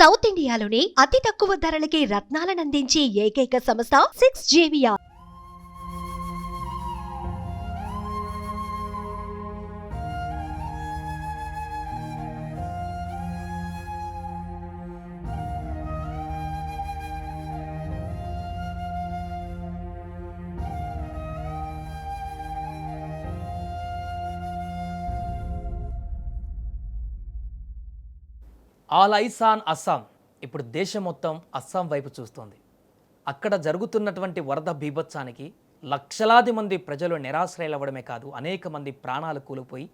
South ఇండియాలోని అతి తక్కువ ధరలకి రత్నాలనందించే ఏకైక సంస్థ 6JVR. All eyes on Assam. ఇప్పుడు దేశం మొత్తం అస్సాం వైపు చూస్తోంది. అక్కడ జరుగుతున్నటువంటి వరద బీభత్సానికి లక్షలాది మంది ప్రజలు నిరాశ్రయులవ్వడమే కాదు, అనేక మంది ప్రాణాలు కూలిపోయి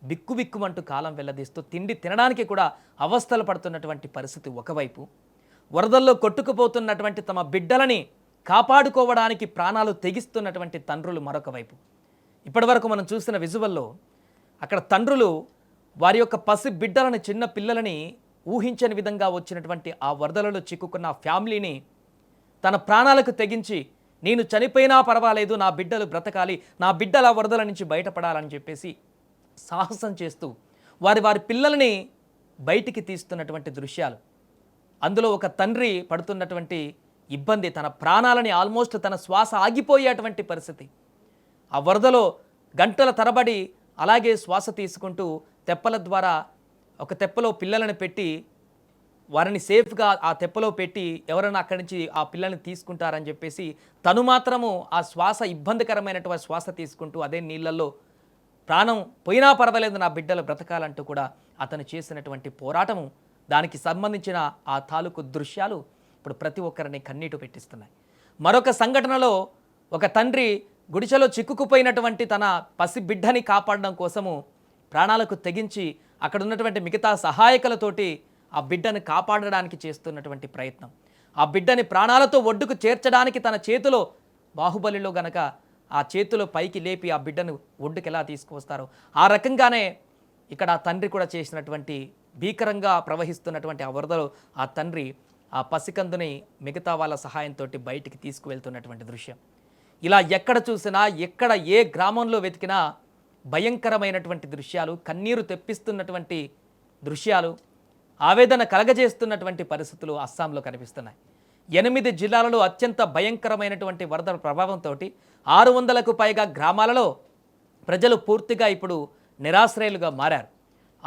బిక్కుబిక్కుమంటూ కాలం వెల్లదీస్తూ తిండి తినడానికి కూడా అవస్థలు పడుతున్నటువంటి పరిస్థితి ఒకవైపు, వరదల్లో కొట్టుకుపోతున్నటువంటి తమ బిడ్డలని కాపాడుకోవడానికి ప్రాణాలు తెగిస్తున్నటువంటి తండ్రులు మరొక వైపు. ఇప్పటివరకు మనం చూసిన విజువల్లో అక్కడ తండ్రులు వారి యొక్క పసి బిడ్డలని, చిన్న పిల్లలని ఊహించని విధంగా వచ్చినటువంటి ఆ వరదలలో చిక్కుకున్న ఫ్యామిలీని తన ప్రాణాలకు తెగించి, నేను చనిపోయినా పర్వాలేదు, నా బిడ్డలు బ్రతకాలి, నా బిడ్డల వరదల నుంచి బయటపడాలని చెప్పేసి సాహసం చేస్తూ వారి పిల్లలని బయటికి తీస్తున్నటువంటి దృశ్యాలు. అందులో ఒక తండ్రి పడుతున్నటువంటి ఇబ్బంది, తన ప్రాణాలని ఆల్మోస్ట్ తన శ్వాస ఆగిపోయేటువంటి పరిస్థితి. ఆ వరదలో గంటల తరబడి అలాగే శ్వాస తీసుకుంటూ తెప్పల ద్వారా ఒక తెప్పలో పిల్లలను పెట్టి వారిని సేఫ్గా ఆ తెప్పలో పెట్టి ఎవరైనా అక్కడి నుంచి ఆ పిల్లల్ని తీసుకుంటారని చెప్పేసి తను మాత్రము ఆ శ్వాస ఇబ్బందికరమైనటువంటి శ్వాస తీసుకుంటూ అదే నీళ్ళల్లో ప్రాణం పోయినా పర్వాలేదు, నా బిడ్డలు బ్రతకాలంటూ కూడా అతను చేసినటువంటి పోరాటము, దానికి సంబంధించిన ఆ తాలూకు దృశ్యాలు ఇప్పుడు ప్రతి ఒక్కరిని కన్నీటు పెట్టిస్తున్నాయి. మరొక సంఘటనలో ఒక తండ్రి గుడిసెలో చిక్కుకుపోయినటువంటి తన పసి బిడ్డని కాపాడడం కోసము ప్రాణాలకు తెగించి అక్కడ ఉన్నటువంటి మిగతా సహాయకులతోటి ఆ బిడ్డను కాపాడడానికి చేస్తున్నటువంటి ప్రయత్నం, ఆ బిడ్డని ప్రాణాలతో ఒడ్డుకు చేర్చడానికి తన చేతిలో బాహుబలిలో గనక ఆ చేతిలో పైకి లేపి ఆ బిడ్డను ఒడ్డుకు ఎలా తీసుకువస్తారో ఆ రకంగానే ఇక్కడ ఆ తండ్రి కూడా చేసినటువంటి భీకరంగా ప్రవహిస్తున్నటువంటి ఆ వరదలో ఆ తండ్రి ఆ పసికందుని మిగతా వాళ్ళ సహాయంతో బయటికి తీసుకువెళ్తున్నటువంటి దృశ్యం. ఇలా ఎక్కడ చూసినా, ఎక్కడ ఏ గ్రామంలో వెతికినా భయంకరమైనటువంటి దృశ్యాలు, కన్నీరు తెప్పిస్తున్నటువంటి దృశ్యాలు, ఆవేదన కలగజేస్తున్నటువంటి పరిస్థితులు అస్సాంలో కనిపిస్తున్నాయి. 8 జిల్లాలలో అత్యంత భయంకరమైనటువంటి వరదల ప్రభావంతో 600కు పైగా గ్రామాలలో ప్రజలు పూర్తిగా ఇప్పుడు నిరాశ్రయులుగా మారారు.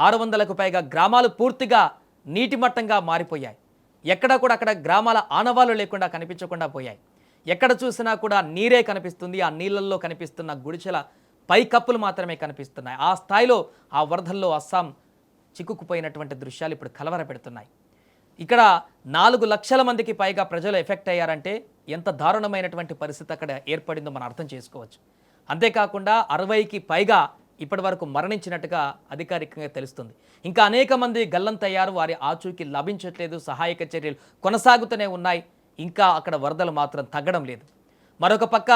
600కు పైగా గ్రామాలు పూర్తిగా నీటిమట్టంగా మారిపోయాయి. ఎక్కడ కూడా అక్కడ గ్రామాల ఆనవాళ్ళు లేకుండా కనిపించకుండా పోయాయి. ఎక్కడ చూసినా కూడా నీరే కనిపిస్తుంది. ఆ నీళ్ళల్లో కనిపిస్తున్న గుడిసెల పైకప్పులు మాత్రమే కనిపిస్తున్నాయి. ఆ స్థాయిలో ఆ వరదల్లో అస్సాం చిక్కుకుపోయినటువంటి దృశ్యాలు ఇప్పుడు కలవర పెడుతున్నాయి. ఇక్కడ 4 లక్షల మందికి పైగా ప్రజలు ఎఫెక్ట్ అయ్యారంటే ఎంత దారుణమైనటువంటి పరిస్థితి అక్కడ ఏర్పడిందో మనం అర్థం చేసుకోవచ్చు. అంతేకాకుండా 60కి పైగా ఇప్పటి వరకు మరణించినట్టుగా అధికారికంగా తెలుస్తుంది. ఇంకా అనేక మంది గల్లంతయ్యారు, వారి ఆచూకీ లభించట్లేదు, సహాయక చర్యలు కొనసాగుతూనే ఉన్నాయి. ఇంకా అక్కడ వరదలు మాత్రం తగ్గడం లేదు. మరొక పక్క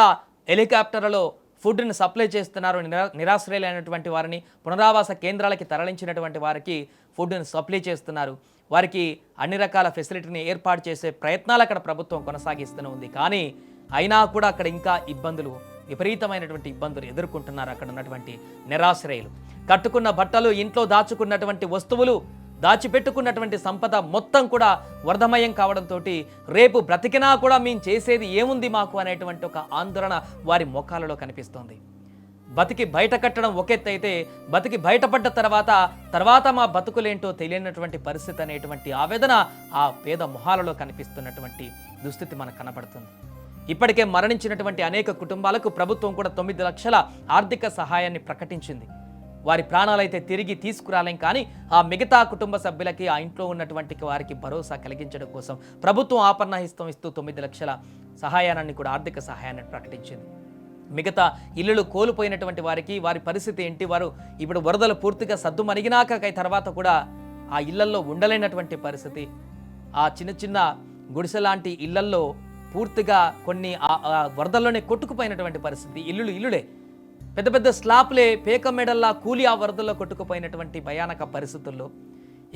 హెలికాప్టర్లలో ఫుడ్ని సప్లై చేస్తున్నారు. నిరాశ్రయులైనటువంటి వారిని పునరావాస కేంద్రాలకి తరలించినటువంటి వారికి ఫుడ్ని సప్లై చేస్తున్నారు. వారికి అన్ని రకాల ఫెసిలిటీని ఏర్పాటు చేసే ప్రయత్నాలు అక్కడ ప్రభుత్వం కొనసాగిస్తూనే ఉంది. కానీ అయినా కూడా అక్కడ ఇంకా ఇబ్బందులు, విపరీతమైనటువంటి ఇబ్బందులు ఎదుర్కొంటున్నారు అక్కడ ఉన్నటువంటి నిరాశ్రయులు. కట్టుకున్న బట్టలు, ఇంట్లో దాచుకున్నటువంటి వస్తువులు, దాచిపెట్టుకున్నటువంటి సంపద మొత్తం కూడా వరదమయం కావడంతో రేపు బ్రతికినా కూడా మేము చేసేది ఏముంది మాకు అనేటువంటి ఒక ఆందోళన వారి ముఖాలలో కనిపిస్తోంది. బతికి బయట కట్టడం ఒకెత్తు అయితే, బతికి బయటపడ్డ తర్వాత మా బతుకులేంటో తెలియనటువంటి పరిస్థితి అనేటువంటి ఆవేదన ఆ పేద మొహాలలో కనిపిస్తున్నటువంటి దుస్థితి మనకు కనబడుతుంది. ఇప్పటికే మరణించినటువంటి అనేక కుటుంబాలకు ప్రభుత్వం కూడా 9 లక్షల ఆర్థిక సహాయాన్ని ప్రకటించింది. వారి ప్రాణాలైతే తిరిగి తీసుకురాలేం, కానీ ఆ మిగతా కుటుంబ సభ్యులకి, ఆ ఇంట్లో ఉన్నటువంటి వారికి భరోసా కలిగించడం కోసం ప్రభుత్వం ఆపన్నహిస్తం ఇస్తూ 9 లక్షల సహాయాన్ని కూడా, ఆర్థిక సహాయాన్ని ప్రకటించింది. మిగతా ఇల్లులు కోల్పోయినటువంటి వారికి వారి పరిస్థితి ఏంటి, వారు ఇప్పుడు వరదలు పూర్తిగా సద్దుమణిగినాక తర్వాత కూడా ఆ ఇళ్లల్లో ఉండలేనటువంటి పరిస్థితి, ఆ చిన్న చిన్న గుడిసెలాంటి ఇళ్లల్లో పూర్తిగా కొన్ని వరదల్లోనే కొట్టుకుపోయినటువంటి పరిస్థితి. ఇల్లులే పెద్ద పెద్ద స్లాప్లే పేక మెడల్లా కూలి ఆ వరదల్లో కొట్టుకుపోయినటువంటి భయానక పరిస్థితుల్లో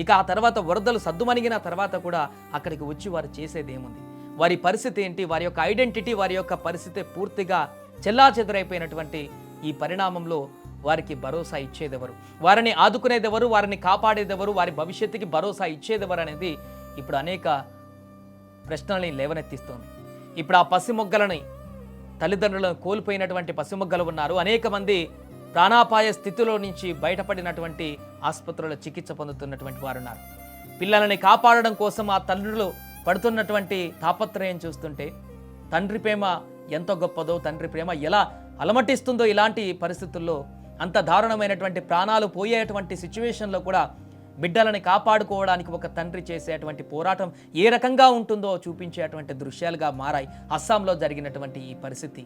ఇక ఆ తర్వాత వరదలు సద్దుమణిగిన తర్వాత కూడా అక్కడికి వచ్చి వారు చేసేది ఏముంది, వారి పరిస్థితి ఏంటి, వారి యొక్క ఐడెంటిటీ, వారి యొక్క పరిస్థితి పూర్తిగా చెల్లాచెదరైపోయినటువంటి ఈ పరిణామంలో వారికి భరోసా ఇచ్చేదెవరు, వారిని ఆదుకునేదెవరు, వారిని కాపాడేదెవరు, వారి భవిష్యత్తుకి భరోసా ఇచ్చేదెవరు అనేది ఇప్పుడు అనేక ప్రశ్నల్ని లేవనెత్తిస్తోంది. ఇప్పుడు ఆ పసిమొగ్గలని తల్లిదండ్రులను కోల్పోయినటువంటి పసిమొగ్గలు ఉన్నారు. అనేక మంది ప్రాణాపాయ స్థితిలో నుంచి బయటపడినటువంటి ఆసుపత్రుల్లో చికిత్స పొందుతున్నటువంటి వారు ఉన్నారు. పిల్లలని కాపాడడం కోసం ఆ తల్లులు పడుతున్నటువంటి తాపత్రయం చూస్తుంటే తండ్రి ప్రేమ ఎంత గొప్పదో, తండ్రి ప్రేమ ఎలా అలమటిస్తుందో ఇలాంటి పరిస్థితుల్లో అంత దారుణమైనటువంటి ప్రాణాలు పోయేటువంటి సిచ్యువేషన్లో కూడా బిడ్డలని కాపాడుకోవడానికి ఒక తండ్రి చేసేటువంటి పోరాటం ఏ రకంగా ఉంటుందో చూపించేటువంటి దృశ్యాలుగా మారాయి అస్సాంలో జరిగినటువంటి ఈ పరిస్థితి.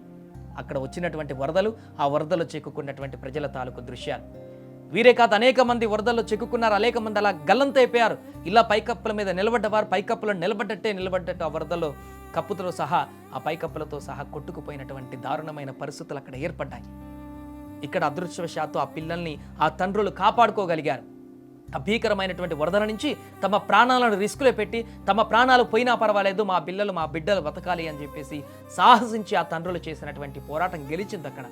అక్కడ వచ్చినటువంటి వరదలు, ఆ వరదలు చిక్కుకున్నటువంటి ప్రజల తాలూకు దృశ్యాలు. వీరే కాదు, అనేక మంది వరదల్లో చిక్కుకున్నారు. అనేక మంది అలా గల్లంతైపోయారు. ఇలా పైకప్పుల మీద నిలబడ్డవారు పైకప్పులను నిలబడ్డట్టు ఆ వరదల్లో కప్పుతో సహా, ఆ పైకప్పులతో సహా కొట్టుకుపోయినటువంటి దారుణమైన పరిస్థితులు అక్కడ ఏర్పడ్డాయి. ఇక్కడ అదృష్టవశాత్తు ఆ పిల్లల్ని ఆ తండ్రులు కాపాడుకోగలిగారు. ఆ భీకరమైనటువంటి వరదల నుంచి తమ ప్రాణాలను రిస్కులో పెట్టి, తమ ప్రాణాలు పోయినా పర్వాలేదు, మా బిడ్డలు బతకాలి అని చెప్పేసి సాహసించి ఆ తండ్రులు చేసినటువంటి పోరాటం గెలిచింది. అక్కడ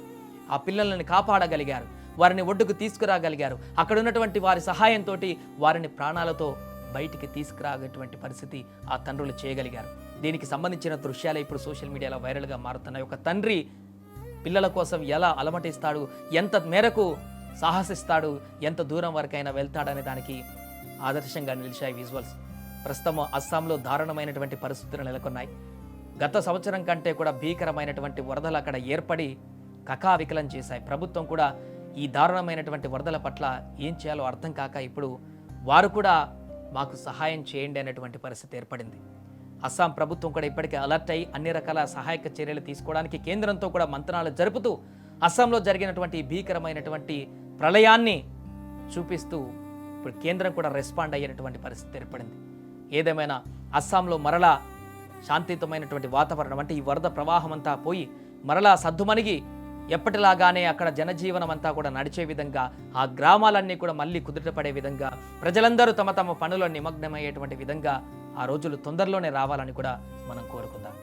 ఆ పిల్లల్ని కాపాడగలిగారు, వారిని ఒడ్డుకు తీసుకురాగలిగారు. అక్కడ ఉన్నటువంటి వారి సహాయంతో వారిని ప్రాణాలతో బయటికి తీసుకురాగేటువంటి పరిస్థితి ఆ తండ్రులు చేయగలిగారు. దీనికి సంబంధించిన దృశ్యాలే ఇప్పుడు సోషల్ మీడియాలో వైరల్గా మారుతున్నాయి. ఒక తండ్రి పిల్లల కోసం ఎలా అలమటిస్తాడు, ఎంత మేరకు సాహసిస్తాడు, ఎంత దూరం వరకైనా వెళ్తాడనే దానికి ఆదర్శంగా నిలిచాయి విజువల్స్. ప్రస్తుతం అస్సాంలో దారుణమైనటువంటి పరిస్థితులు నెలకొన్నాయి. గత సంవత్సరం కంటే కూడా భీకరమైనటువంటి వరదలు అక్కడ ఏర్పడి కకావికలం చేశాయి. ప్రభుత్వం కూడా ఈ దారుణమైనటువంటి వరదల పట్ల ఏం చేయాలో అర్థం కాక ఇప్పుడు వారు కూడా మాకు సహాయం చేయండి అనేటువంటి పరిస్థితి ఏర్పడింది. అస్సాం ప్రభుత్వం కూడా ఇప్పటికే అలర్ట్ అయి అన్ని రకాల సహాయక చర్యలు తీసుకోవడానికి కేంద్రంతో కూడా మంత్రాలు జరుపుతూ అస్సాంలో జరిగినటువంటి భీకరమైనటువంటి ప్రళయాన్ని చూపిస్తూ ఇప్పుడు కేంద్రం కూడా రెస్పాండ్ అయ్యేటువంటి పరిస్థితి ఏర్పడింది. ఏదేమైనా అస్సాంలో మరలా శాంతియుతమైనటువంటి వాతావరణం, అంటే ఈ వరద ప్రవాహం అంతా పోయి మరలా సద్దుమణిగి ఎప్పటిలాగానే అక్కడ జనజీవనం అంతా కూడా నడిచే విధంగా, ఆ గ్రామాలన్నీ కూడా మళ్ళీ కుదుటపడే విధంగా, ప్రజలందరూ తమ తమ పనుల్లో నిమగ్నమయ్యేటువంటి విధంగా ఆ రోజులు తొందరలోనే రావాలని కూడా మనం కోరుకుందాం.